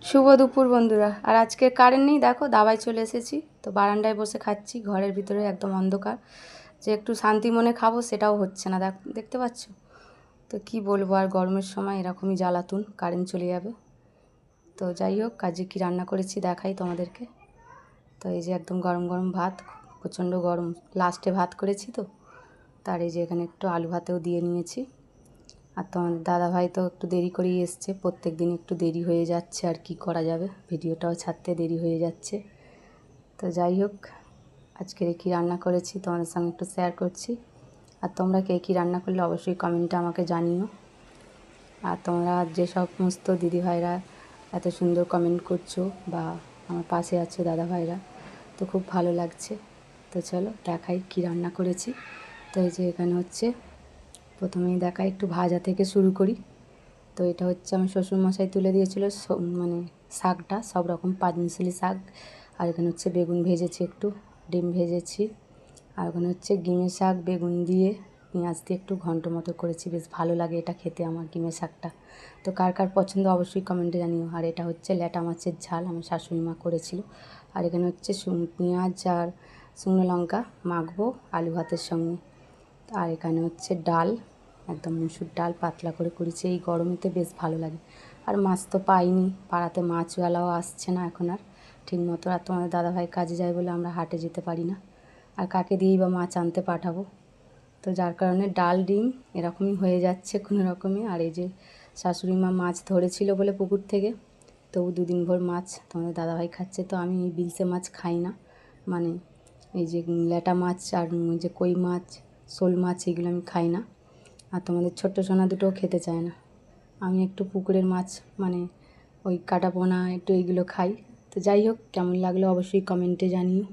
শুভ দুপুর বন্ধুরা। আর আজকে কারেন্ট নেই, দেখো দাওয়ায় চলে এসেছি, তো বারান্দায় বসে খাচ্ছি। ঘরের ভিতরে একদম অন্ধকার, যে একটু শান্তি মনে খাবো সেটাও হচ্ছে না। দেখতে পাচ্ছ তো, কি বলবো আর, গরমের সময় এরকমই জ্বালাতুন, কারেন্ট চলে যাবে। তো যাই হোক, কাজে কি রান্না করেছি দেখাই তোমাদেরকে। তো এই যে একদম গরম গরম ভাত, প্রচণ্ড গরম, লাস্টে ভাত করেছি তো, তার এই যে এখানে একটু আলু ভাতেও দিয়ে নিয়েছি। আর তোমাদের দাদাভাই তো একটু দেরি করেই এসছে, প্রত্যেক দিন একটু দেরি হয়ে যাচ্ছে, আর কি করা যাবে, ভিডিওটাও ছাড়তে দেরি হয়ে যাচ্ছে। তো যাই হোক, আজকে কী রান্না করেছি তোমাদের সঙ্গে একটু শেয়ার করছি। আর তোমরা কে কী রান্না করলে অবশ্যই কমেন্টে আমাকে জানিও। আর তোমরা যে সমস্ত দিদিভাইরা এত সুন্দর কমেন্ট করছো বা আমার পাশে আছো দাদাভাইরা, তো খুব ভালো লাগছে। তো চলো দেখাই কী রান্না করেছি। তো এই যে এখানে হচ্ছে, প্রথমেই দেখাই একটু ভাজা থেকে শুরু করি। তো এটা হচ্ছে আমার শ্বশুরমশাই তুলে দিয়েছিল, মানে শাকটা, সব রকম পাঁচমিশালি শাক। আর এখানে হচ্ছে বেগুন ভেজেছি, একটু ডিম ভেজেছি। আর ওখানে হচ্ছে গিমে শাক বেগুন দিয়ে পেঁয়াজ দিয়ে একটু ঘন্ট মতো করেছি, বেশ ভালো লাগে এটা খেতে আমার গিমে শাকটা। তো কার কার পছন্দ অবশ্যই কমেন্টে জানিও। আর এটা হচ্ছে ল্যাটা মাছের ঝাল, আমার শাশুড়ি মা করেছিল। আর এখানে হচ্ছে পেঁয়াজ আর শুকনো লঙ্কা মাখবো আলু ভাতের সঙ্গে। আর এখানে হচ্ছে ডাল, একদম মুসুর ডাল পাতলা করে করেছি, এই গরমেতে বেশ ভালো লাগে। আর মাছ তো পাইনি, পাড়াতে মাছওয়ালাও আসছে না এখন আর ঠিক মতো। আর তোমাদের দাদাভাই কাজে যায় বলে আমরা হাটে যেতে পারি না, আর কাকে দিয়েই বা মাছ আনতে পাঠাবো। তো যার কারণে ডাল ডিম এরকমই হয়ে যাচ্ছে কোনো রকমে। আর এই যে শাশুড়ি মা মাছ ধরেছিল বলে পুকুর থেকে, তবু দুদিন ভোর মাছ তোমাদের দাদাভাই খাচ্ছে। তো আমি এই বিলসে মাছ খাই না, মানে এই যে ল্যাটা মাছ আর যে কই মাছ শোল মাছ এগুলো আমি খাই না। আর তোমাদের ছোট্ট সোনা দুটোও খেতে চায় না। আমি একটু পুকুরের মাছ, মানে ওই কাটা পোনা একটু এইগুলো খাই। তো যাই হোক, কেমন লাগলো অবশ্যই কমেন্টে জানিও।